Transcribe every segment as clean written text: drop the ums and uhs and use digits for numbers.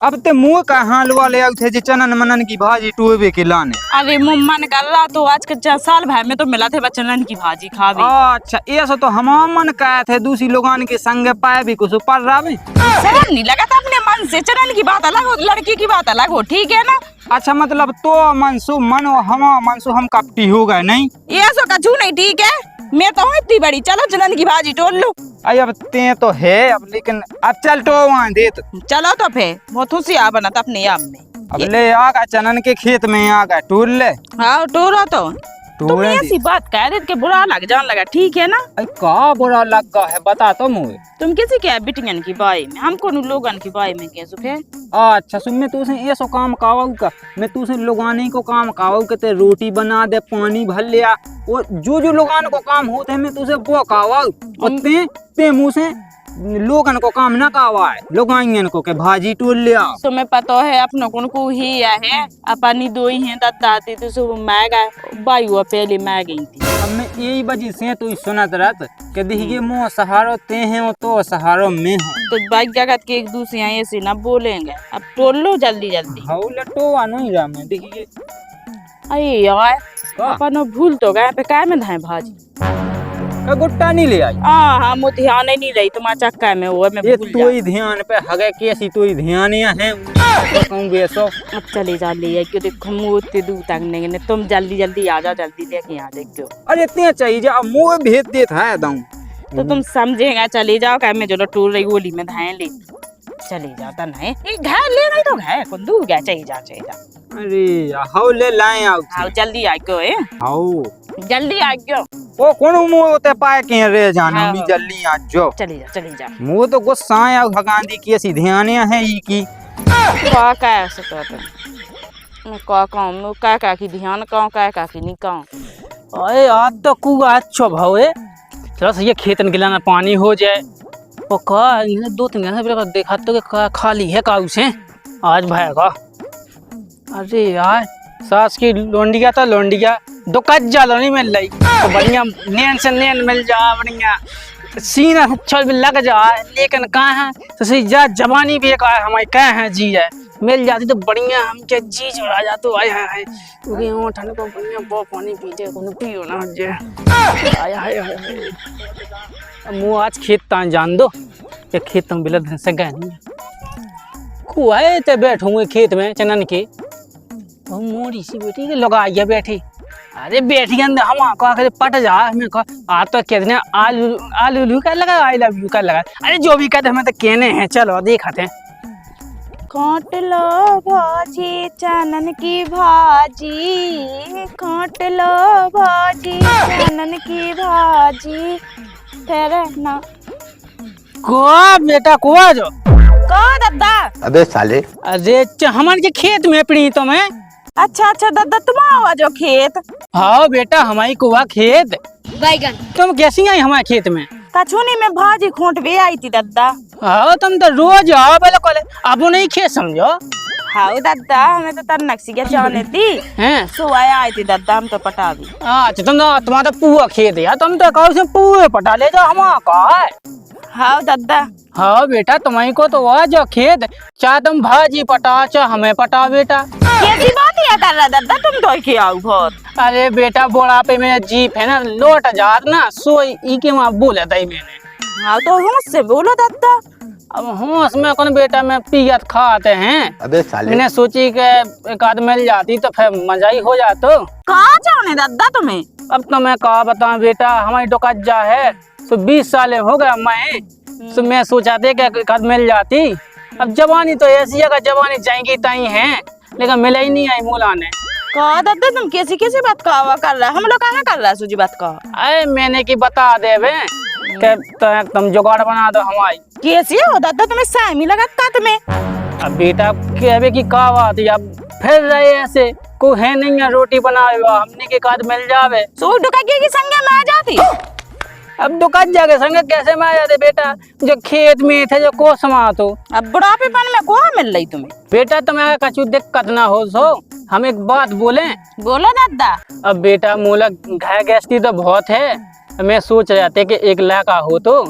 अब ते मुँह का हालवा ले आउ थे जे चनन मनन की भाजी टूबे के लाने। अरे मन कर रहा तो आज के साल भर में तो मिला थे चनन की भाजी खावे। अच्छा ऐसा तो हम मन कहे थे दूसरी लोगान के संग पाए भी कुछ पर रावे। शर्म नहीं लगा था अपने मन से? चनन की बात अलग हो, लड़की की बात अलग हो, ठीक है ना? अच्छा मतलब तो मनसू मनो हम मनसू हम कपटी हो गए नहीं? ये सो कछू नहीं, ठीक है? मैं तो हूँ इतनी बड़ी, चलो चनन की भाजी तोड़ लो। अरे अब ते तो है अब, लेकिन अब चल तो वहाँ दे तो। चलो तो फिर बहुत खुशियाँ बना था अपने आप में। अब ले आ गए चनन के खेत में, आ गए टूर ले। हाँ टोरो तो तुम टूर ऐसी बात कह रहे के बुरा लग जान लगा, ठीक है ना? का बुरा लगा है बता तो मुझे। तुम किसी के बिटियन की बाई में, हमको लोगन की बाई में कैसे फिर? अच्छा सुन, मैं तुझे ऐसा काम कावाऊ का, मैं तुझे लोगाने को काम कावाऊ के ते रोटी बना दे, पानी भर लिया, और जो लोगान को काम होते हैं मैं तुझे वो कावाऊ। और ते मुँह से लोगन को काम ना कावा है, लोगाइन को के भाजी टूल लिया। तुम्हें पता है अपनों को ही है, अपनी दो ही हैं दाती तो सब मैं गए बाई हुआ पहले मैं गई थी। अब मैं यही वजह से तो सुनत रहत कि देखिए मुँह सहारो ते हैं तो सहारो में हूँ। तो बाइक जगत के एक दूसरे ऐसे ना बोलेंगे, अब तोड़ लो जल्दी जल्दी। हाँ लटो नहीं रहा मैं देखिए। अरे यार अपन भूल तो गए पे काय में धाए भाजी का गुट्टा नहीं ले आई। हाँ मुझे ध्यान ही नहीं रही तुम्हारा चक्का में वो मैं ये भूल तो ही ध्यान पे हगे कैसी तो ही ध्यान है कहूँ बेसो। अब चले जा ले क्यों देखो मुँह उतने दूर तक नहीं, तुम जल्दी जल्दी आ जाओ, जल्दी लेके आ जाओ क्यों? अरे इतने चाहिए जा मुँह भेज देता है दम तो तुम समझेगा, चले जाओ क्या मैं जो टूर रही गोली में धाए ले चले जाता नहीं घर ले गई तो घर कौन दूर गया, चाहिए जा। अरे हाउ ले लाए आओ हाँ जल्दी आ क्यों है, हाउ जल्दी आ क्यों? ओ कौन मुँह होते पाए के रे जाना भी जल्दी आ जो चली जा। मुँह तो गुस्सा आया भगांदी कैसी ध्यान है ई की का कैसे कहते मैं का कहूँ का की ध्यान कहूँ का की नहीं कहूँ। अरे आज तो कुआ अच्छा भाव है, चलो सही खेतन गिलाना पानी हो जाए। वो का दो तीन दिन से देखा तो खाली है काऊ से आज भाएगा। अरे यार सास की लोंडिया तो लोंडिया दो कज्जा नहीं मिल रही तो बढ़िया नैन से नैन मिल जा, बढ़िया सीना अच्छा भी लग जाए, लेकिन कहाँ है तो सही जा जवानी भी एक हमारी कहाँ है जी है मिल जाती तो बढ़िया हम क्या जी चढ़ा जा तो आया है क्योंकि वो ठंड को बढ़िया बहुत पानी पीते को पियो ना जे आया है। मुँह आज खेत तान जान दो ये खेत तुम बिलद धन से गए नहीं कुआए ते बैठूंगे खेत में चनन के मोड़ी सी बेटी के लगा आइया बैठी। अरे बेटी अंदर हम आकर पट जा हमें कहा आ तो कहते हैं आलू आलू का लगा, आई लव यू का लगा, अरे जो भी कहते हमें तो कहने हैं, चलो दिखाते हैं। काट लो भाजी चनन की भाजी, काट लो भाजी चनन की भाजी तेरे ना को बेटा को जो को दादा। अबे साले अरे हमारे के खेत में पड़ी तो मैं। अच्छा दादा तुम आवा जो खेत? हाँ बेटा हमारी कुआ खेत बैगन। तुम कैसी आई हमारे खेत में? कछुनी में भाजी खोट भी आई थी दादा। हाँ तुम तो रोज आओ बिल्कुल, अब नहीं खेत समझो। हाँ दादा हमें तो तर नक्सी क्या जाने थी हैं सुबह आई थी दादा, हम तो पटा भी। अच्छा तुम्हारा तो पुआ खेत है, तुम तो कहो से पुए पटा ले जाओ हमारा का है। हाँ दादा। हाँ बेटा तुम्हारी को तो आ जाओ खेत, चाहे तुम भाजी पटा चाहे हमें पटा बेटा। कैसी बात है कर रहा दादा, तुम तो के आओ बहुत। अरे बेटा बुढ़ापे में जीप है ना लोट जार ना सोई ई के वहाँ बोला था मैंने। हाँ तो होश से बोलो दादा। अब होश में कौन बेटा में पियत खाते हैं। अबे साले मैंने सोची कि एक आध मिल जाती तो फिर मजा ही हो जातो। कहाँ जाने दादा तुम्हें? अब तो मैं कहा बताऊं बेटा हमारी डोकज्जा है तो 20 साल हो गया मैं, तो मैं सोचा थे कि एक आध मिल जाती। अब जवानी तो ऐसी है कि जवानी जाएंगी तई है, लेकिन मिला ही नहीं आई मूला ने। कहा दादा तुम कैसी कैसी बात कहा कर रहा है, हम लोग कहाँ कर रहा है सूजी बात कहा? अरे मैंने की बता दे बे कि तुम जुगाड़ बना दो हमारी। कैसी हो दादा तुम्हें सामी लगा का तुम्हें? अब बेटा कहवे की का बात है, अब फिर रहे ऐसे को है नहीं है रोटी बनाए हमने के काद मिल जावे सो डुकागे की संगे में आ जाती। अब दुकान जाके संग कैसे में आ जाते बेटा, जो खेत में थे जो को समा तो। अब बुढ़ापेपन में कहाँ मिल रही तुम्हें? बेटा तुम्हें कछु दिक्कत ना हो सो हम एक बात बोले। बोलो दादा। अब बेटा मूला घाय गैसती तो बहुत है, मैं सोच रहा था कि 1 लाख का हो तो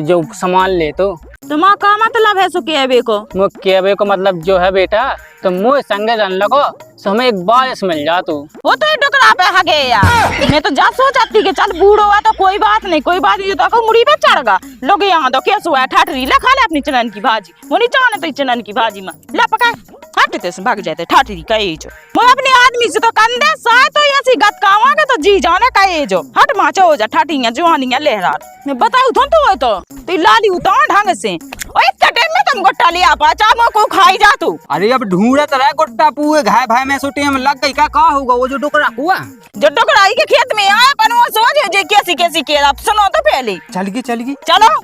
जो संभाल ले तो। तुम्हारा का मतलब है सुकेबे को? मो कहवे को मतलब जो है बेटा, तो मुझे संगे जान लगो तो हमें एक बारिश मिल जा तू। वो तो टुकड़ा पे हगे यार। मैं तो जा सोचती कि चल बूढ़ो हुआ तो कोई बात नहीं तो मुड़ी पे चढ़ गा लोग यहाँ तो कैसे हुआ ठाठरी ला खा ले अपनी चनन की भाजी। वो नहीं चाहने तो चनन की भाजी में ला पका हटते से भाग जाते ठाठरी का ये जो मैं अपने आदमी से तो कंदे साय तो ऐसी गत कावांगे तो जी जाने का ये जो हट माचो हो जा ठाठियां जवानियां लहरा। मैं बताऊं तो लाली उतार ढंग से ओए कटे में तुम गोट्टा लिया पाचा मो को खाई जा तू। अरे अब ढूंढत रहे गोट्टा पुए घाय भाई में सोटे में लग गई का होगा वो जो डोकरा हुआ जो डोकराई के खेत में आया पर वो सोच जे कैसी के आप सुनो तो पहले चल गई चलो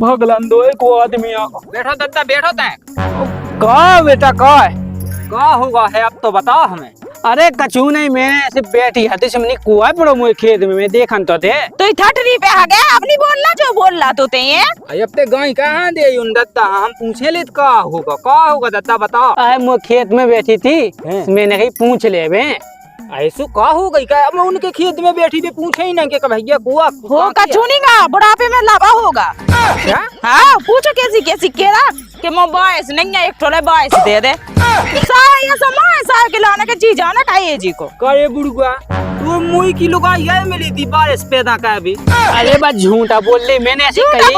भगलन दो एक आदमी आ बैठो दद्दा बैठो तय का बेटा का होगा है अब तो बताओ हमें। अरे कछु नहीं, मैं ऐसे बैठी हती समनी कुआ पड़ो मुझे खेत में देखन तो थे तो ठठरी पे आ गया अपनी बोलना जो बोलना तो ते अब ते गाय कहाँ दे उन दद्दा हम पूछे ले का होगा दद्दा बताओ। अरे मैं खेत में बैठी थी मैंने कही पूछ ले बे ऐसो का हो गई का अब उनके खेत में बैठी भी पूछे ही ना कि भैया कुआ हो कछु नहीं गा बुढ़ापे में लाभा होगा। हाँ पूछो कैसी केरा कि मो बायस नहीं है एक ठोले बायस दे दे साया समय साया के लाने के जी जाना काये जी को करे बुढ़वा तो मुई की लोग ये मिली थी बारिश पैदा का भी। अरे बस झूठा बोल ले मैंने ऐसे झूठा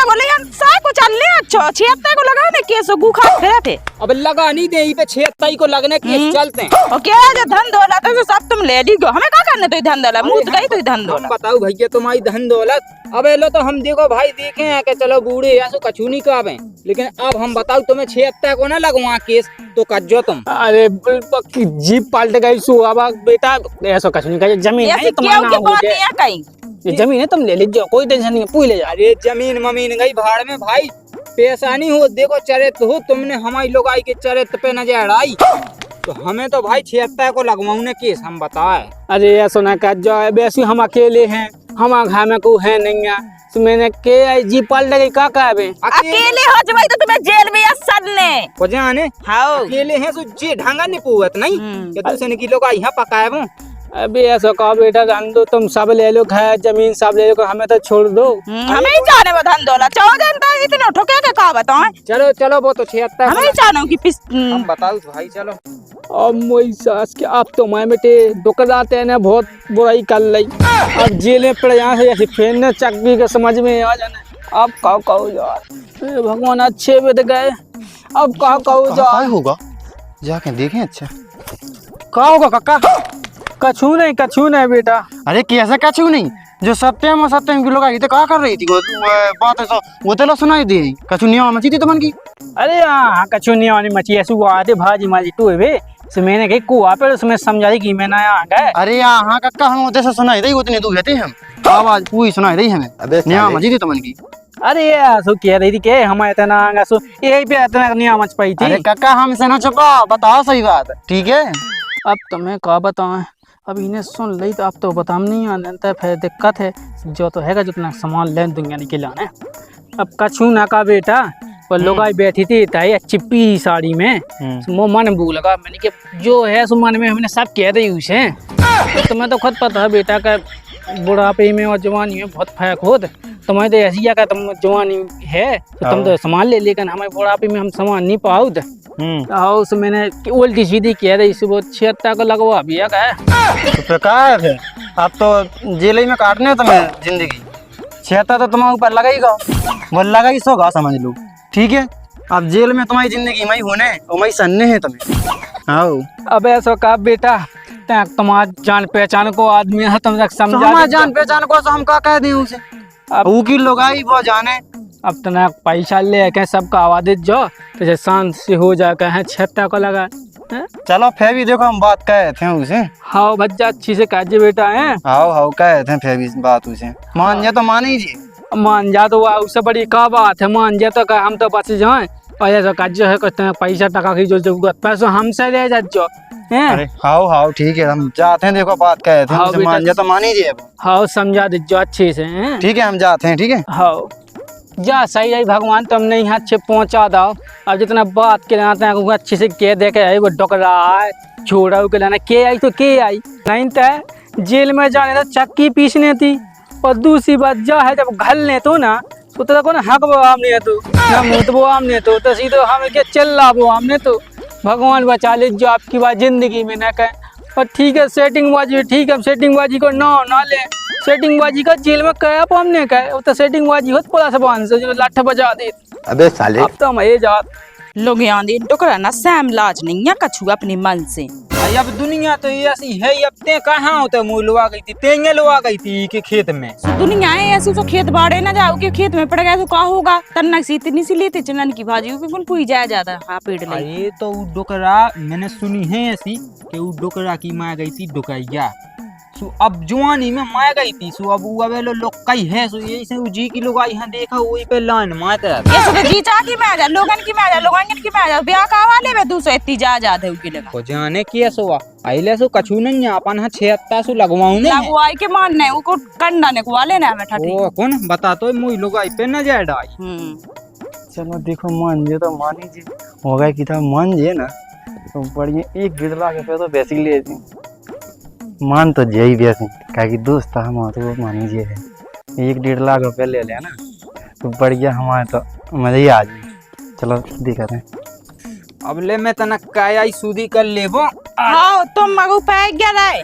बोल रही साय को चल ले अच्छा 76 को लगा ने केसो गुखा फिरे थे अब लगा नहीं दे पे 76 को लगने केस चलते हैं और क्या जो धन दौलत है सब तुम ले ली हमें क्या करने तो धन दौलत मुझ गई तो धन दौलत बताओ भैया तुम्हारी धन दौलत अब लो तो हम देखो भाई देखे हैं कि चलो बूढ़े ऐसो कछु नहीं कावे लेकिन अब हम बताओ तुम्हें 76 को ना लगवा केस तो कज्जो तुम। अरे जीप पलट गई सु अब बेटा ऐसा कछु नहीं कहे जमीन है तुम्हारा हो जाए ये जमीन है तुम ले लीजिए कोई टेंशन नहीं है पूछ ले जा। अरे जमीन ममीन गई भाड़ में भाई पैसा नहीं हो देखो चरित हो तुमने हमारी लोग आई के चरित पे नजर आई तो हमें तो भाई 76 को लगवाऊ ने केस हम बताए। अरे ऐसा ना कर जाओ वैसे हम अकेले हैं हम घर में को है नहीं है तो मैंने के जी पलट गई का कहबे अकेले हो जब तो तुम्हें जेल में या सड़ने को जाने हां अकेले हैं तो जे ढंगा नहीं पुवत नहीं कि दूसरे की लोग यहाँ पकाए अबे ऐसा कहो बेटा जान दो तुम सब ले लो घर जमीन सब ले लो हमें तो छोड़ दो हमें ही जाने में धन दौलत चाहो जनता इतने ठोके के का बताओ चलो वो तो 76 हमें ही जानो कि हम बताओ भाई चलो अब मोई सास के आप तो मैं बेटे दुकानदार ने बहुत बुराई कर ली अब जेल में पड़ यहाँ से ऐसे फेर ने चक्की के समझ में आ जाना अब कहो यार भगवान अच्छे भी तो गए अब कहो क्या होगा जाके देखें। अच्छा का होगा काका कछु नहीं बेटा। अरे कैसा कछु नहीं जो सत्यम की लोग आई तो क्या कर रही थी बात ऐसा वो तो सुनाई दी कछु नहीं मची थी तुमन की। अरे हाँ कछु नहीं आनी मची ऐसी वो आते भाजी माजी टू है तो मैंने कही कुआ पे उसमें समझाई कि मैं ना आ गए। अरे यहाँ कक्का हम उधर से सुनाई दी उतने दूर थे हम आवाज पूरी सुनाई दी हमें निया मची थी तुमन की। अरे सो कह रही थी के हम इतना आगा सो यही पे इतना निया मच पाई थी। अरे कक्का हमसे ना छुपा बताओ सही बात ठीक है। अब तुम्हें क्या बताऊं अब इन्हें सुन ली तो अब तो बता नहीं आने फिर दिक्कत है जो तो है जितना सामान लेन दुनिया निकलाना अब कछु ना का बेटा पर लोग आई बैठी थी ताई अच्छी पीली साड़ी में वो मन भूल लगा मैंने कि जो है सो मन में हमने सब कह दी उसे तो तुम्हें तो खुद पता है बेटा का बुढ़ापे में और जवानी में बहुत फर्क होता तुम्हें तो ऐसी का तुम जवानी है तो तुम तो सामान ले लेकिन हमारे बुढ़ापे में हम सामान नहीं पाओ हाउस मैंने उल्टी सीधी कह रही सुबह 76 को लगवा भी है तो क्या है अब तो जेल में काटने तुम्हें जिंदगी 76 तो तुम्हारे ऊपर लगाईगा वो लगाई सोगा समझ लो ठीक है। अब जेल में तुम्हारी जिंदगी मई होने और मई सन्ने है तुम्हें। आओ अब ऐसा का बेटा तुम्हारा जान पहचान को आदमी है तुम समझा जान पहचान को हम क्या कह दें उसे अब की लोग आई वो जाने अब तना पैसा ले के सबका आवाज जो तो शांत से हो जाए है 76 को लगा चलो फिर भी देखो हम बात कहे थे उसे। हाँ भज्जा अच्छी से काजे बेटा है हाउ कहे थे फिर भी बात उसे मान जा तो मान ही मान जा तो उससे बड़ी का बात है मान जा तो हम तो बच जाए और ऐसा काज है कहते हैं पैसा टका की जो जरूरत पैसा हमसे ले जाओ अरे हाउ ठीक है हम जाते हैं देखो बात कहे थे मान जा तो मान ही हाँ समझा दीजिए अच्छे से ठीक है हम जाते हैं ठीक है। हाँ जा सही है भगवान तुमने यहाँ अच्छे पहुँचा दो अब जितना बात के लाते हैं अच्छे से के दे के वो डोकरा है छोड़ा के लाना के आई तो के आई नहीं तो जेल में जाने तो चक्की पीसने थी और दूसरी बात जा है जब घलने तो ना तो तेरा को ना हक वो हमने तो ना मुँह तो वो हमने तो सीधे हमें क्या चल रहा वो हमने तो भगवान बचा ले जो आपकी बात जिंदगी में ना कहे। और ठीक है सेटिंग बाजी, ठीक है सेटिंग बाजी को ना ले, सेटिंग बाजी का जेल में कहे आप हमने कहे वो तो सेटिंग बाजी होत पड़ा सब से जो लाठ बजा दे। अबे साले अब तो हम ये जात लोग यहाँ दे टुकड़ा ना सैम लाज नहीं है कछु अपने मन से। भाई अब दुनिया तो ऐसी है, अब ते कहाँ होते मुँह लुआ गई थी, तेंगे लुआ गई थी के खेत में। दुनिया है ऐसी तो खेत बाड़े ना जाओ के खेत में पड़ गया तो क्या होगा। तन्नक सी इतनी सी लेते चनन की भाजी को कौन पुई जाया जाता हाँ पेड़ ले। ये तो वो डोकरा मैंने सुनी है ऐसी कि वो डोकरा की माँ गई थी डोकैया। सो अब जवानी में माँ गई थी, सो अब वो अबे लोग कई है, सो यही से जी की लोग यहाँ देखा वही पे लाइन मारते रहते। ये तो जी चाह की मैं जा लोगन की मैं जा लोगन की मैं जा ब्याह का वाले में दूसरे इतनी जा दे के लगा को जाने किया सो आइले सो कछु नहीं है अपन 76 सो लगवाऊं ने लगवाई के मानने वो कंडा ने को वाले ना हमें ठठी। ओ कौन बता तो मुई लोग आई पे न जाए डाई। चलो देखो मान जे तो मान जी हो गया कि था मान जे ना तो बढ़िया 1-1.5 लाख रुपये तो बेसिक ले थी मान तो यही बेसी क्या कि दोस्त हम तो वो मान लीजिए है 1-1.5 लाख रुपये ले लिया ना तो बढ़िया हमारे तो मजा ही आ जाए। चलो दिक्कत है अब ले मैं तना काया ही सूदी कर लेबो। हाँ तुम मगु पैक गया रहे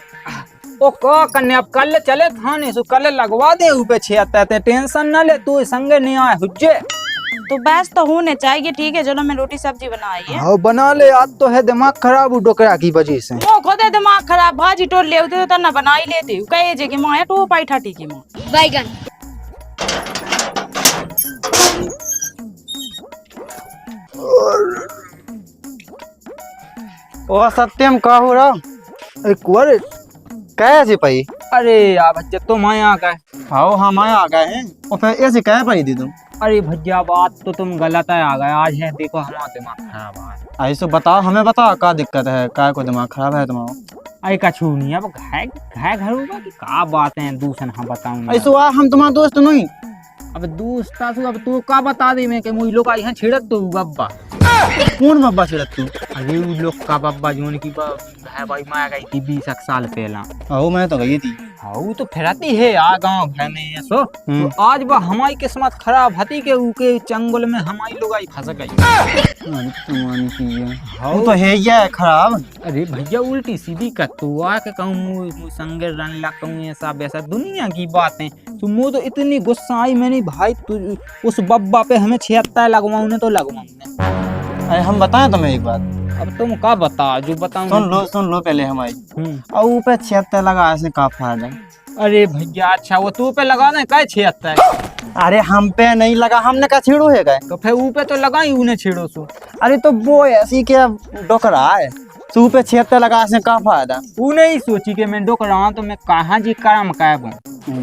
ओ को कन्ने अब कल चले थाने सो कल लगवा दे ऊपर 76 टेंशन ना ले तू संगे नहीं आए हुज्जे तो बस तो होने चाहिए। ठीक है चलो मैं रोटी सब्जी बनाई है। हाँ बना ले, आज तो है दिमाग खराब वो डोकरा की वजह से। वो खुद दिमाग खराब भाजी टोल ले तो तना बना ही लेते कहे जे की मां है तो पाई ठाटी की मां बैगन ओ सत्यम का हो रहा एक कुंवर कैसे पई। अरे यार बच्चे तुम यहाँ का आओ हम आए आ गए हैं और फिर ऐसे कह पाई दी तुम। अरे भैया बात तो तुम गलत है आ गए आज है, देखो हमारा दिमाग खराब है। ऐसे बताओ हमें बताओ क्या दिक्कत है क्या को दिमाग खराब है तुम्हारा। अरे कछु नहीं अब घर होगा कि का बात है दूसरा हाँ बताऊँ ऐसे वाह हम तुम्हारा दोस्त नहीं। अब दोस्ता सु अब तू का बता दे मैं कि मुई लोग यहाँ छिड़क तो बब्बा कौन बब्बा छिड़क तू। अरे वो लोग का बब्बा जोन की है भाई माँ गई थी 20 साल पहला। आओ मैं तो गई थी। हाँ वो तो फिरती है आ गाँव घर में ये सो तो आज वह हमारी किस्मत खराब हती के ऊके चंगुल में हमारी लोग आई फंस गई। हाँ तो है ये खराब। अरे भैया उल्टी सीधी कर तू आके कहूँ संगे रन ला कहूँ ऐसा वैसा दुनिया की बातें तो मुझे तो इतनी गुस्सा आई मैंने भाई तू उस बब्बा पे हमें 76 लगवाऊँ ने तो लगवाऊँ। अरे हम बताएं तुम्हें एक बात। अब तुम का बता जो बताऊँ। सुन लो पहले हमारी और ऊपर 76 लगा ऐसे का फायदा। अरे भैया अच्छा वो तू पे लगा दे का 76। अरे हम पे नहीं लगा हमने का छेड़ो है गए तो फिर ऊपर तो लगाई उन्हें छेड़ो सो। अरे तो वो ऐसी क्या डोकरा है तू पे 76 लगा ऐसे का फायदा। उन्हें ही सोची कि मैं डोक रहा हूँ तो मैं कहाँ जी काम कैब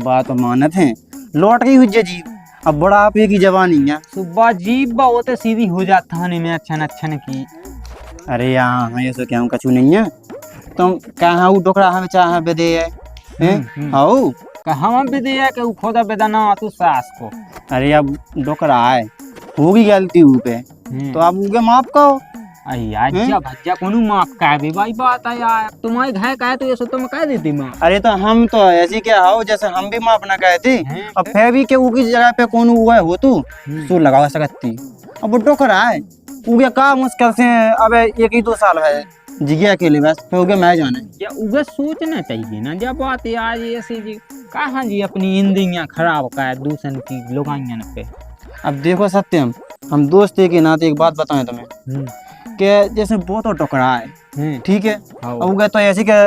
बात मानत है लौट गई हुई जी अब बड़ा आप की जवानी है सुबह जीप बा वो तो सीधी हो जाता है मैं अच्छन की। अरे यहाँ हमें ऐसा क्या कछु नहीं है तुम कहाँ वो डोकरा हमें चाहे बेदे है आओ हम भी दिया कि खोदा बेदाना तू सास को। अरे अब डोकरा है होगी गलती ऊपे तो आप उनके माफ कहो। भैया भैया कोनो माफ कर दे भाई बात है यार तुम्हारे घर का है तो ये सो तुम कह देती माँ। अरे तो हम तो ऐसी क्या हो जैसे हम भी माफ ना कहे थे अब फिर भी के उनकी जगह पे कौन हुआ हो तू तो लगा सकती अब वो डोकरा है उगे का मुश्किल से अब 1-2 साल है जिगे के लिए बस फिर उगे मैं जाने या उगे सोचना चाहिए ना जब बात यार ऐसी जी कहाँ जी अपनी इंदियाँ खराब का है दूसरे की लोगाइयन पे। अब देखो सत्यम हम दोस्त के नाते एक बात बताएं तुम्हें कि जैसे वो तो टुकड़ा है ठीक है उगे तो ऐसे के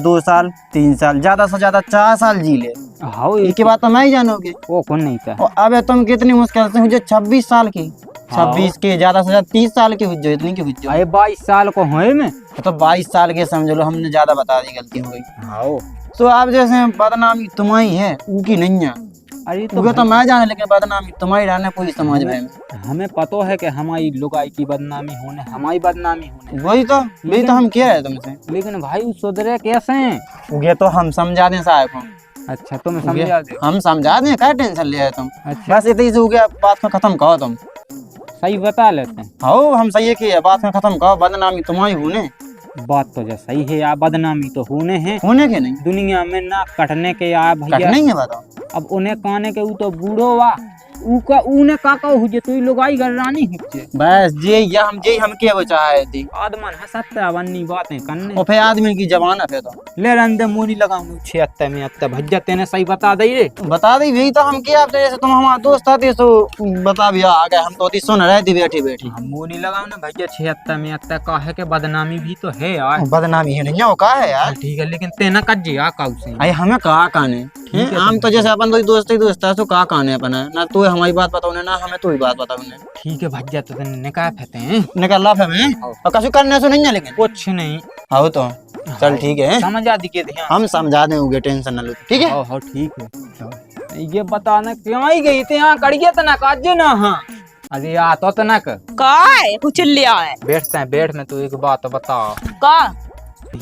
2 साल 3 साल ज्यादा से ज्यादा 4 साल जी ले। हाँ एक बात तो मैं ही जानोगे वो कौन नहीं था। अब तुम कितनी मुश्किल से हुई 26 साल की 26 के ज्यादा से ज्यादा 30 साल की हुई इतनी की हुई 22 साल को हुए में तो 22 साल के समझ लो हमने ज्यादा बता दी गलती हो गई। हाँ तो आप जैसे बदनामी तुम्हारी है उनकी नहीं है। अरे तो मैं जाने लेकिन बदनामी तुम्हारी रहने पूरी समाज में हमें पता है कि हमारी लुगाई की बदनामी होने हमारी बदनामी होने वही तो हम क्या है तुमसे लेकिन भाई सुधरे कैसे हैं ये तो हम समझा दें साहब को। अच्छा तुम समझा दे हम समझा दें क्या टेंशन लिया है तुम। अच्छा बस इतनी से हो गया बात को खत्म कहो तुम सही बता लेते हैं। हाँ हम सही है कि बात में खत्म कहो बदनामी तुम्हारी होने बात तो जो सही है यार बदनामी तो होने हैं होने के नहीं दुनिया में ना कटने के यार भैया नहीं है बताओ। अब उन्हें कहने के वो तो बूढ़ो हुआ ऊका ऊने काका हुजे तू लुगाई घर रानी हुजे बस जे हम के वो चाहे थी आदमन हसत्ता वन्नी बातें करने और फिर आदमी की जबान है फिर तो ले रंदे मोनी लगाऊं 76 में अत्ता भज्जा तेने सही बता दई रे बता दी वही तो हम क्या आपसे जैसे तुम हमारा दोस्त आते तो बता भी आ गए हम तो अति सुन रहे थे बैठी बैठी हम मोनी लगाऊं ना भज्जा 76 में अत्ता काहे के बदनामी भी तो है यार बदनामी है नहीं हो का है यार ठीक है लेकिन तेना कज्जे आ काऊ से अरे हमें कहा काने हम तो जैसे अपन तो दोस्त ही दोस्त है तो कहा काने अपन है ना तू हमारी बात बताओ ना हमें तू ही बात बताओ ठीक है भज्जा तो तेने निकाह फते हैं निकल ला हमें और कछु करने से नहीं है लेकिन कुछ नहीं हाँ तो चल ठीक है समझ आ दिखे ध्यान हम समझा देंगे टेंशन ना लो ठीक है हाँ ठीक है ये बताना क्यों आई गई थे यहाँ कड़िए तना काजे ना हाँ अरे आ तो तनक का है कुछ लिया है बैठते हैं बैठ में तो एक बात बता का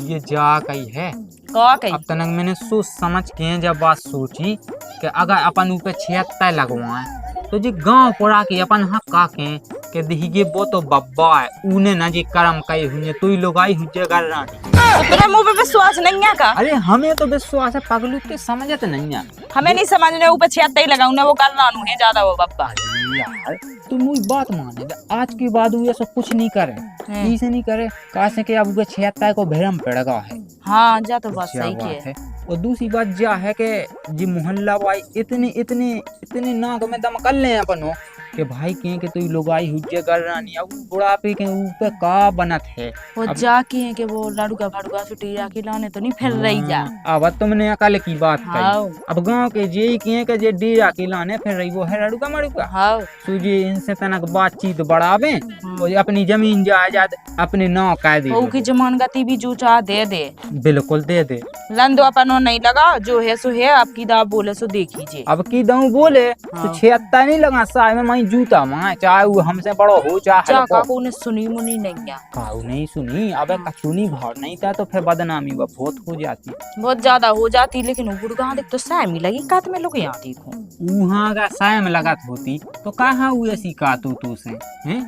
ये जा कही है का कही अब तनक मैंने सोच समझ के जब बात सोची कि अगर अपन ऊपर 76 लगवाए तो जी गांव पड़ा के अपन हक काके के दिहिगे वो तो बब्बा है उने ना जी कर्म कई हुए तू ही लोग आई हुए कर रानी तो तेरे मुंह पे विश्वास नहीं है का अरे हमें तो विश्वास है पगलू के समझत नहीं है हमें नहीं समझने ऊपर 76 लगाऊं ना वो कर रानू है ज्यादा वो बब्बा यार तू मुझे बात माने आज के बाद वो ऐसा कुछ नहीं करे ऐसे नहीं करे कासे के अब 76 को भरम पड़ेगा है हाँ जा तो बात क्या सही बात की है और दूसरी बात जा है कि जी मोहल्ला भाई इतने इतने इतने नाक में दम कर ले अपन हो कि भाई के तू लोग आई हुज्जे कर रानी अब बुढ़ापे के ऊपर का बनत है वो जाके है कि वो लड़का फड़का छुट्टी जाके लाने तो नहीं फिर रही जा अब तुमने अकल की बात हाँ कही अब गांव के जे किए के जे डी जाके लाने फिर रही वो है लड़का मड़ुका हाँ सूजी इनसे तनक बातचीत बढ़ावे और अपनी जमीन जायदाद अपने नाव कर दे वो की जमान गति भी जो चाह दे दे बिल्कुल दे दे लंदो अपन नहीं लगा जो है सो है आपकी दाब बोले सो देख लीजिए अब की दऊ बोले तो 76 नहीं लगा साल में मैं जूता मां चाहे वो हमसे बड़ो हो चाहे जा काकू ने सुनी मुनी नहीं है काऊ नहीं सुनी अबे कचूनी भाव नहीं था तो फिर बदनामी वो बहुत हो जाती बहुत ज्यादा हो जाती लेकिन वो गुड़गांव देख तो सैमी लगी कात में लोग यहाँ देखो वहाँ का सायम लगत होती तो कहाँ हुई ऐसी कातू तू से हैं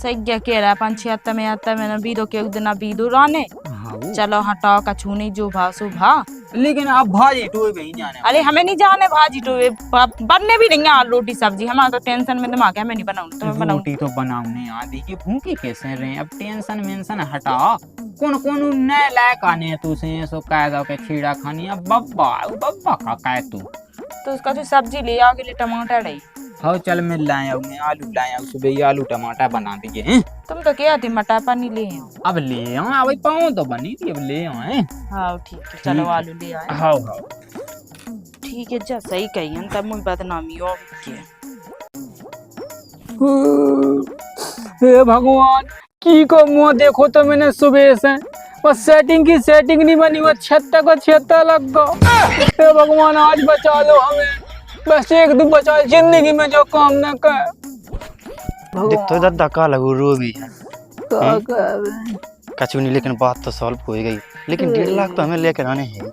सही कह रहा है 76 में आता मैंने बीदो के उस दिन बीदो राने हाँ चलो हटाओ कछू नहीं जो भा सो भा लेकिन अब भाजी टोए भी नहीं जाने अरे हमें नहीं जाने भाजी तो बनने भी नहीं है रोटी सब्जी हमारा तो टेंशन में दिमाग है मैं नहीं बनाऊँ तो मैं बनाऊँ रोटी तो बनाने आदि की भूखी कैसे रहे अब टेंशन मेंशन हटा कौन कौन नए लायक आने तू से सो कायदा के छीड़ा खानी अब बब्बा का काय तू तो उसका जो सब्जी ले आओ के लिए टमाटर है हाँ चल मैं लाया हूँ मैं आलू लाया हूँ सुबह ही आलू टमाटर बना दिए हैं तुम तो क्या थी मटर पानी ले आओ अब ले आऊँ अब पाऊँ तो बनी थी अब ले आए हाँ ठीक है चलो आलू ले आए हाँ हाँ ठीक है जा सही कही है तब मुझे बदनामी और के हे भगवान की को मुंह देखो तो मैंने सुबह से बस सेटिंग की सेटिंग नहीं बनी वो 76 को 76 लग गो हे भगवान आज बचा लो हमें बस एक दिन बचा जिंदगी में जो काम न कर देख तो दादा का लगू रो भी है का कर कछु नहीं लेकिन बात तो सॉल्व हो गई लेकिन 1.5 लाख तो हमें लेकर आने हैं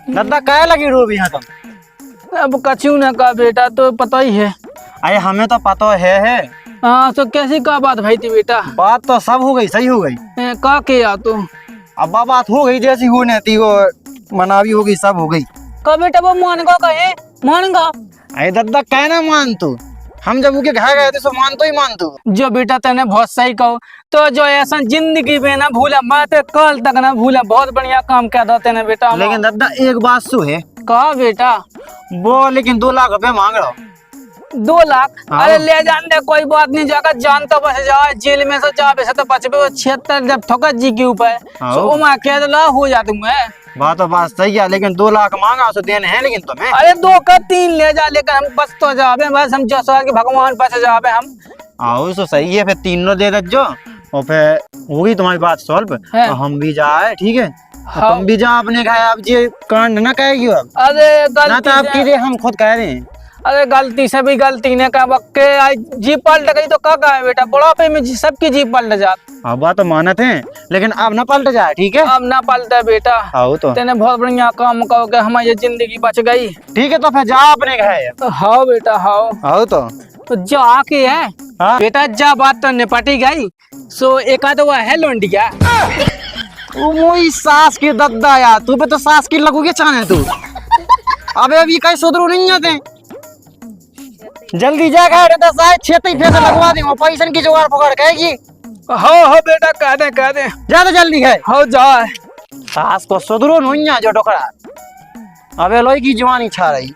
दादा क्या लगी रो भी है तुम अब कछु न का बेटा तो पता ही है अरे हमें तो पता है हाँ तो कैसी का बात भाई थी बेटा बात तो सब हो गई सही हो गई का किया तू अब बात हो गई जैसी होने थी वो मनावी हो गई सब हो गई का बेटा वो मान गो कहे मान गा अरे दादा कहना मान तू हम जब उनके घर गए थे तो मान तो ही मान तू जो बेटा तेने बहुत सही कहो तो जो ऐसा जिंदगी में ना भूला मैं तो कल तक ना भूला बहुत बढ़िया काम किया था तेने बेटा लेकिन दादा एक बात सु है कहा बेटा वो लेकिन 2 लाख रुपए मांग रहा 2 लाख हाँ। अरे ले जान दे कोई बात नहीं जाकर जान तो बच जाए जेल में से जा वैसे तो बचबे 76 जब ठोकर जी के ऊपर हाँ। तो मैं कह ला हो जा तुम्हें बात तो बात सही है लेकिन 2 लाख मांगा तो देने हैं लेकिन तुम्हें अरे 2 का 3 ले जा लेकर हम बच तो जावे बस हम जो कि भगवान बच जावे हम आओ तो सही है फिर 3 दे दे जो और फिर होगी तुम्हारी बात सॉल्व है। और हम भी जाए ठीक है हाँ। तुम भी जा अपने घर अब ये कांड ना कहेगी अब अरे ना तो आप कीजिए हम खुद कह रहे हैं अरे गलती से भी गलती ने कहा के जीप पलट गई तो का है बेटा बुढ़ापे में सबकी जीप पलट जात अब बात तो मानते हैं लेकिन अब ना पलट जाए ठीक है अब ना पलटे बेटा आओ तो तेने बहुत बढ़िया काम कहो के हमारी जिंदगी बच गई ठीक है तो फिर जा अपने घर तो हाओ बेटा हाओ आओ तो जाके है हाँ? बेटा जा बात तो निपटी गई सो एक आध वो है लोंडिया मोई सास की दद्दा यार तू पे तो सास की लगोगे चाहे तू अबे अभी कहीं सुधरू नहीं जाते जल्दी जा कर तो शायद छेती फेस लगवा दी, पैसा की जुगाड़ पकड़ कहेगी। हो बेटा कह दे जा तो जल्दी है। हो जा। सास को सुधरो नुइया जो डोकरा, अबे लोई की जवानी छा रही।